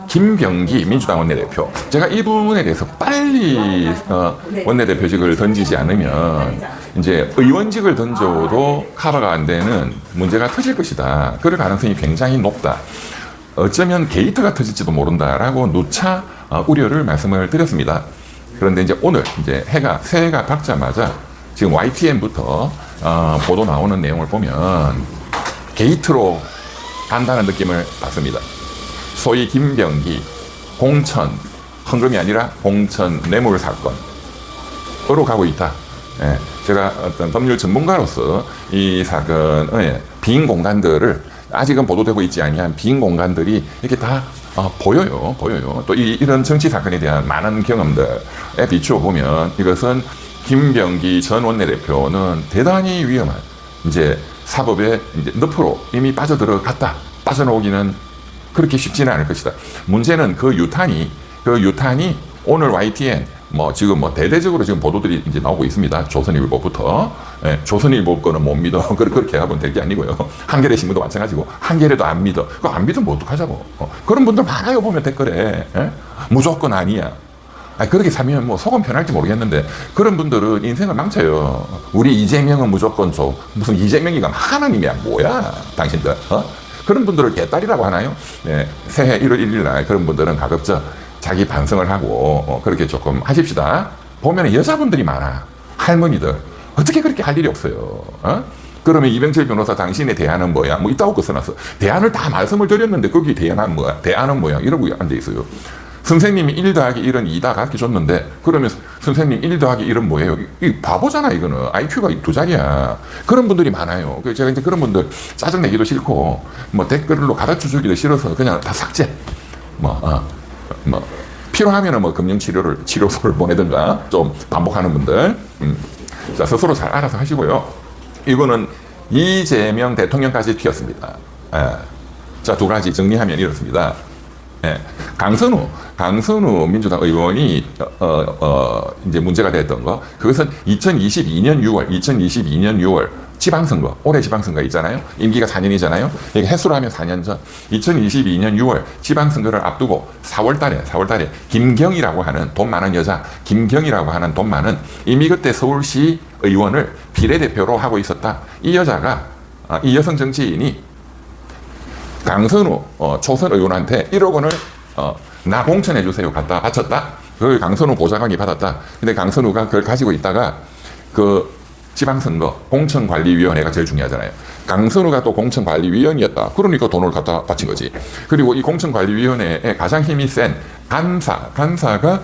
김병기 민주당 원내대표. 제가 이분에 대해서 빨리 원내대표직을 던지지 않으면 이제 의원직을 던져도 커버가 안 되는 문제가 터질 것이다. 그럴 가능성이 굉장히 높다. 어쩌면 게이트가 터질지도 모른다라고 누차 우려를 말씀을 드렸습니다. 그런데 이제 오늘 이제 새해가 밝자마자 지금 YTN부터 보도 나오는 내용을 보면 게이트로 간다는 느낌을 받습니다. 소위 김병기 공천, 헌금이 아니라 공천 뇌물 사건으로 가고 있다. 예, 제가 어떤 법률 전문가로서 이 사건의 빈 공간들을 아직은 보도되고 있지 아니한 빈 공간들이 이렇게 다 보여요. 또 이런 정치 사건에 대한 많은 경험들에 비추어 보면 이것은 김병기 전 원내대표는 대단히 위험한 이제 사법의 이제 늪으로 이미 빠져들어갔다. 빠져나오기는 그렇게 쉽지는 않을 것이다. 문제는 그 유탄이 오늘 YTN 지금 대대적으로 지금 보도들이 이제 나오고 있습니다. 조선일보부터. 예, 조선일보 거는 못 믿어. 그렇게 하면 될 게 아니고요. 한겨레 신문도 마찬가지고, 한겨레도 안 믿어. 그거 안 믿으면 어떡하자고. 그런 분들 많아요, 보면 댓글에. 예? 무조건 아니야. 그렇게 살면 속은 편할지 모르겠는데, 그런 분들은 인생을 망쳐요. 우리 이재명은 무조건 무슨 이재명이가 하나님이야. 뭐야, 당신들. 그런 분들을 개딸이라고 하나요? 네, 새해 1월 1일 날 그런 분들은 가급적 자기 반성을 하고 그렇게 조금 하십시다. 보면 여자분들이 많아. 할머니들. 어떻게 그렇게 할 일이 없어요. 그러면 이병철 변호사 당신의 대안은 뭐야? 이따고 써놨어. 대안을 다 말씀을 드렸는데 거기 대안은 뭐야? 대안은 뭐야? 이러고 앉아있어요. 선생님이 1 더하기 1은 2다 가르쳐 줬는데 그러면 선생님 1 더하기 1은 뭐예요? 이 바보잖아. 이거는 IQ가 2자리야. 그런 분들이 많아요. 제가 이제 그런 분들 짜증내기도 싫고 댓글로 가르쳐 주기도 싫어서 그냥 다 삭제. 필요하면은 치료소를 보내든가 좀 반복하는 분들. 자, 스스로 잘 알아서 하시고요. 이거는 이재명 대통령까지 튀었습니다. 자, 두 가지 정리하면 이렇습니다. 강선우 민주당 의원이 이제 문제가 됐던 거, 그것은 2022년 6월 지방선거, 올해 지방선거 있잖아요. 임기가 4년이잖아요. 이게 횟수로 하면 4년 전 2022년 6월 지방선거를 앞두고 4월달에 김경이라고 하는 돈 많은 여자, 김경이라고 하는 돈 많은 이미 그때 서울시 의원을 비례대표로 하고 있었다. 이 여자가 이 여성 정치인이 강선우 초선 의원한테 1억 원을 나 공천해 주세요 갖다 바쳤다. 그걸 강선우 보좌관이 받았다. 근데 강선우가 그걸 가지고 있다가 그 지방선거 공천관리위원회가 제일 중요하잖아요. 강선우가 또 공천관리위원이었다. 그러니까 돈을 갖다 바친 거지. 그리고 이 공천관리위원회에 가장 힘이 센 간사가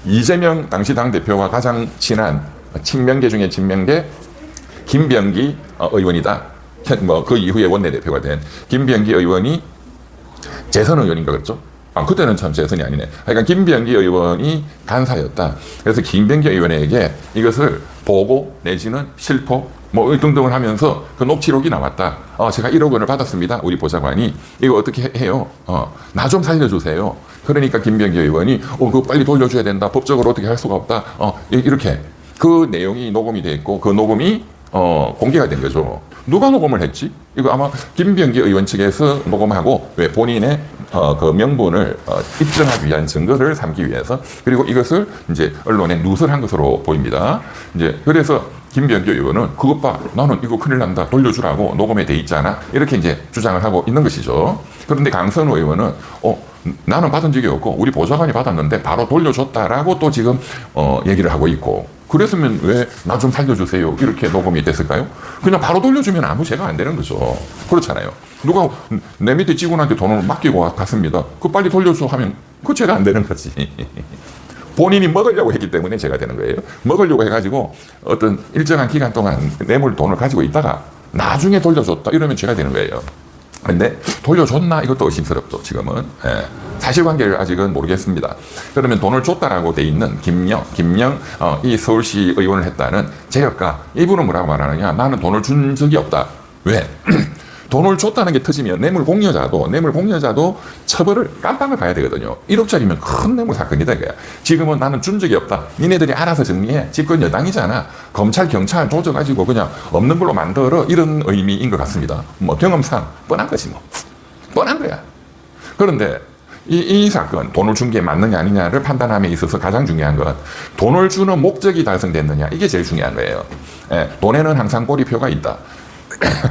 이재명 당시 당대표와 가장 친한 친명계 중에 친명계 김병기 의원이다. 그 이후에 원내대표가 된 김병기 의원이 재선 의원인가 그랬죠? 그때는 참 재선이 아니네. 그러니까 김병기 의원이 간사였다. 그래서 김병기 의원에게 이것을 보고 내지는 실포 등등을 하면서 그 녹취록이 나왔다. 제가 1억 원을 받았습니다. 우리 보좌관이. 이거 어떻게 해요? 나 좀 살려주세요. 그러니까 김병기 의원이 그거 빨리 돌려줘야 된다. 법적으로 어떻게 할 수가 없다. 이렇게 그 내용이 녹음이 돼 있고 그 녹음이 공개가 된 거죠. 누가 녹음을 했지? 이거 아마 김병기 의원 측에서 녹음하고 왜 본인의 그 명분을 입증하기 위한 증거를 삼기 위해서, 그리고 이것을 이제 언론에 누설한 것으로 보입니다. 이제 그래서 김병기 의원은 그것 봐, 나는 이거 큰일 난다, 돌려주라고 녹음에 돼 있잖아, 이렇게 이제 주장을 하고 있는 것이죠. 그런데 강선우 의원은 나는 받은 적이 없고 우리 보좌관이 받았는데 바로 돌려줬다라고 또 지금 얘기를 하고 있고, 그랬으면 왜 나 좀 살려주세요 이렇게 녹음이 됐을까요? 그냥 바로 돌려주면 아무 죄가 안 되는 거죠. 그렇잖아요. 누가 내 밑에 직원한테 돈을 맡기고 갔습니다. 그 빨리 돌려줘 하면 그 죄가 안 되는 거지. 본인이 먹으려고 했기 때문에 죄가 되는 거예요. 먹으려고 해가지고 어떤 일정한 기간 동안 뇌물 돈을 가지고 있다가 나중에 돌려줬다 이러면 죄가 되는 거예요. 근데 돌려줬나 이것도 의심스럽죠. 지금은 사실관계를 아직은 모르겠습니다. 그러면 돈을 줬다라고 돼 있는 김영 이 서울시 의원을 했다는 재력가, 이분은 뭐라고 말하느냐? 나는 돈을 준 적이 없다. 왜? 돈을 줬다는 게 터지면 뇌물 공여자도 처벌을 깜빵을 가야 되거든요. 1억짜리면 큰 뇌물 사건이다 이거야. 지금은 나는 준 적이 없다. 니네들이 알아서 정리해. 집권 여당이잖아. 검찰 경찰 조져가지고 그냥 없는 걸로 만들어, 이런 의미인 것 같습니다. 경험상 뻔한 거지 뻔한 거야. 그런데 이 사건, 돈을 준 게 맞느냐 아니냐를 판단함에 있어서 가장 중요한 건 돈을 주는 목적이 달성됐느냐. 이게 제일 중요한 거예요. 예, 돈에는 항상 꼬리표가 있다.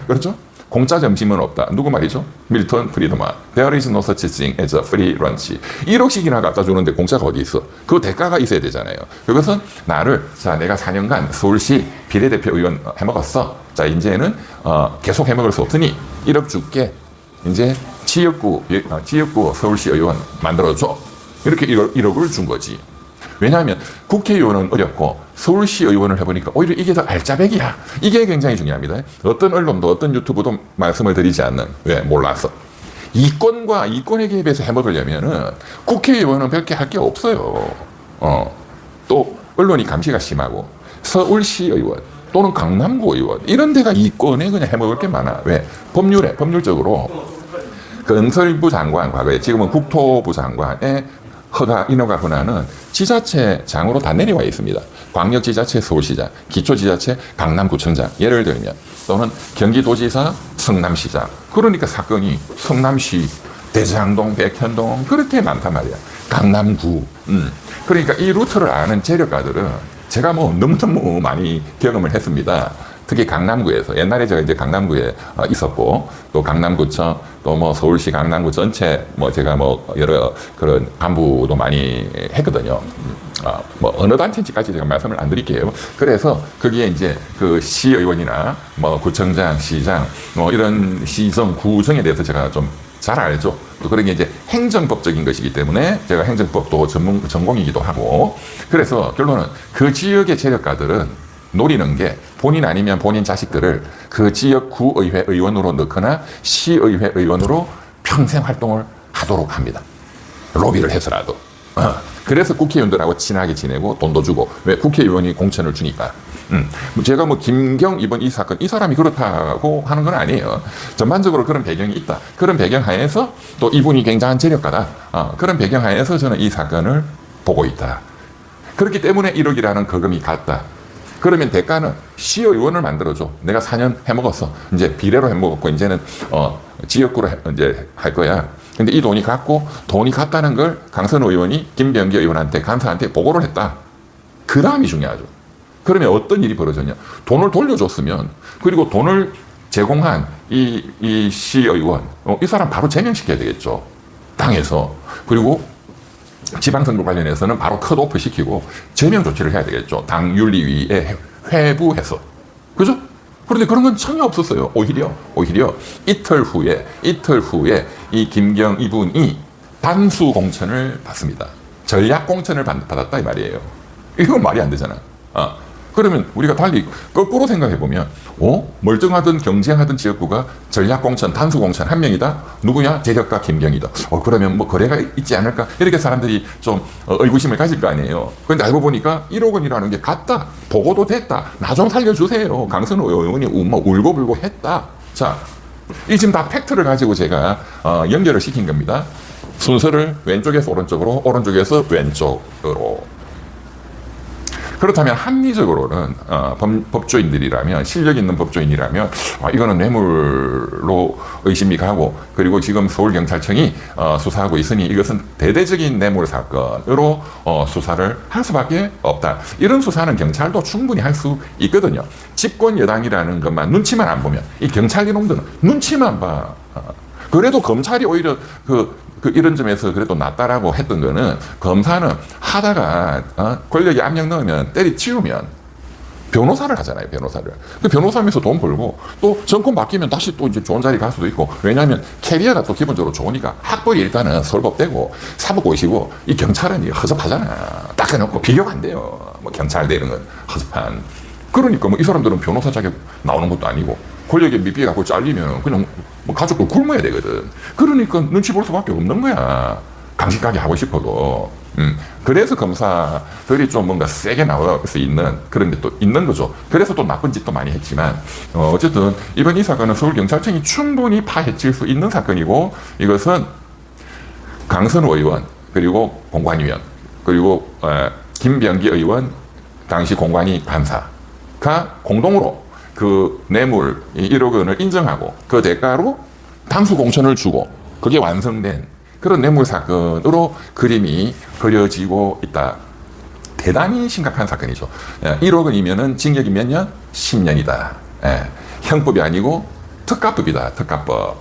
그렇죠? 공짜 점심은 없다. 누구 말이죠? 밀턴 프리드만. There is no such thing as a free lunch. 1억씩이나 갖다 주는데 공짜가 어디 있어? 그 대가가 있어야 되잖아요. 그것은 나를, 자, 내가 4년간 서울시 비례대표 의원 해먹었어. 자, 이제는 계속 해먹을 수 없으니 1억 줄게. 이제 지역구 서울시 의원 만들어줘. 이렇게 1억을 준 거지. 왜냐하면 국회의원은 어렵고 서울시 의원을 해보니까 오히려 이게 더 알짜배기야. 이게 굉장히 중요합니다. 어떤 언론도 어떤 유튜브도 말씀을 드리지 않는, 왜? 몰라서. 이권에 개입해서 해먹으려면은 국회의원은 별게 할 게 없어요. 또 언론이 감시가 심하고 서울시 의원 또는 강남구 의원 이런 데가 이권에 그냥 해먹을 게 많아. 왜? 법률적으로 건설부 장관, 과거에 지금은 국토부 장관의 인허가 권한은 지자체장으로 다 내려와 있습니다. 광역지자체 서울시장, 기초지자체 강남구청장, 예를 들면, 또는 경기도지사 성남시장. 그러니까 사건이 성남시, 대장동, 백현동 그렇게 많단 말이야. 강남구. 그러니까 이 루트를 아는 재력가들은 제가 뭐 너무너무 많이 경험을 했습니다. 특히 강남구에서, 옛날에 제가 이제 강남구에 있었고, 또 강남구청, 또 뭐 서울시 강남구 전체, 뭐 제가 뭐 여러 그런 간부도 많이 했거든요. 뭐 어느 단체인지까지 제가 말씀을 안 드릴게요. 그래서 거기에 이제 그 시의원이나 뭐 구청장, 시장, 뭐 이런 시정, 구정에 대해서 제가 좀 잘 알죠. 또 그런 게 이제 행정법적인 것이기 때문에 제가 행정법도 전공이기도 하고, 그래서 결론은 그 지역의 재력가들은 노리는 게 본인 아니면 본인 자식들을 그 지역 구의회 의원으로 넣거나 시의회 의원으로 평생 활동을 하도록 합니다. 로비를 해서라도. 그래서 국회의원들하고 친하게 지내고 돈도 주고. 왜? 국회의원이 공천을 주니까. 제가 뭐 김경 이번 이 사건, 이 사람이 그렇다고 하는 건 아니에요. 전반적으로 그런 배경이 있다. 그런 배경 하에서 또 이분이 굉장한 재력가다. 그런 배경 하에서 저는 이 사건을 보고 있다. 그렇기 때문에 1억이라는 거금이 갔다. 그러면 대가는 시의원을 만들어줘. 내가 4년 해먹었어. 이제 비례로 해먹었고, 이제는, 지역구로 이제 할 거야. 근데 이 돈이 갔다는 걸 강선우 의원이 김병기 의원한테, 간사한테 보고를 했다. 그 다음이 중요하죠. 그러면 어떤 일이 벌어졌냐. 돈을 돌려줬으면, 그리고 돈을 제공한 이 시의원, 이 사람 바로 제명시켜야 되겠죠. 당에서. 그리고 지방선거 관련해서는 바로 컷오프 시키고 제명 조치를 해야 되겠죠. 당 윤리위에 회부해서. 그죠? 그런데 그런 건 전혀 없었어요. 오히려 이틀 후에 이 김경 이분이 단수 공천을 받습니다. 전략 공천을 받았다 이 말이에요. 이건 말이 안 되잖아. 그러면 우리가 달리 거꾸로 생각해 보면, 멀쩡하던 경쟁하던 지역구가 전략 공천, 단수 공천 한 명이다. 누구냐? 재력가 김경이다. 그러면 뭐 거래가 있지 않을까? 이렇게 사람들이 좀 의구심을 가질 거 아니에요. 그런데 알고 보니까 1억 원이라는 게 갔다. 보고도 됐다. 나 좀 살려주세요. 강선우 의원이 울고불고 했다. 자, 이 지금 다 팩트를 가지고 제가 연결을 시킨 겁니다. 순서를 왼쪽에서 오른쪽으로, 오른쪽에서 왼쪽으로. 그렇다면 합리적으로는 법조인들이라면, 실력 있는 법조인이라면 이거는 뇌물로 의심이 가고, 그리고 지금 서울경찰청이 수사하고 있으니 이것은 대대적인 뇌물 사건으로 수사를 할 수밖에 없다. 이런 수사는 경찰도 충분히 할 수 있거든요. 집권 여당이라는 것만, 눈치만 안 보면, 이 경찰 이놈들은 눈치만 봐. 그래도 검찰이 오히려 이런 점에서 그래도 낫다라고 했던 거는, 검사는 하다가 권력이 압력 넣으면 때리치우면 변호사를 하잖아요. 변호사를. 그 변호사면서 돈 벌고, 또 정권 바뀌면 다시 또 이제 좋은 자리 갈 수도 있고. 왜냐하면 캐리어가 또 기본적으로 좋으니까 학벌이 일단은 설법되고 사법고시고, 이 경찰은 허접하잖아. 딱 해놓고 비교가 안 돼요. 뭐 경찰대 이런 건 허접한. 그러니까 뭐 이 사람들은 변호사 자격 나오는 것도 아니고, 권력에 밑비에 갖고 잘리면 그냥 뭐 가족들 굶어야 되거든. 그러니까 눈치 볼 수밖에 없는 거야. 강식하게 하고 싶어도. 그래서 검사들이 좀 뭔가 세게 나올 수 있는 그런 게 또 있는 거죠. 그래서 또 나쁜 짓도 많이 했지만, 어쨌든 이번 이 사건은 서울경찰청이 충분히 파헤칠 수 있는 사건이고, 이것은 강선우 의원, 그리고 공관위원, 그리고 김병기 의원, 당시 공관위 간사가 공동으로 그 뇌물 1억 원을 인정하고, 그 대가로 단수 공천을 주고, 그게 완성된 그런 뇌물 사건으로 그림이 그려지고 있다. 대단히 심각한 사건이죠. 1억 원이면은 징역이 몇 년? 10년이다. 형법이 아니고 특가법이다. 특가법.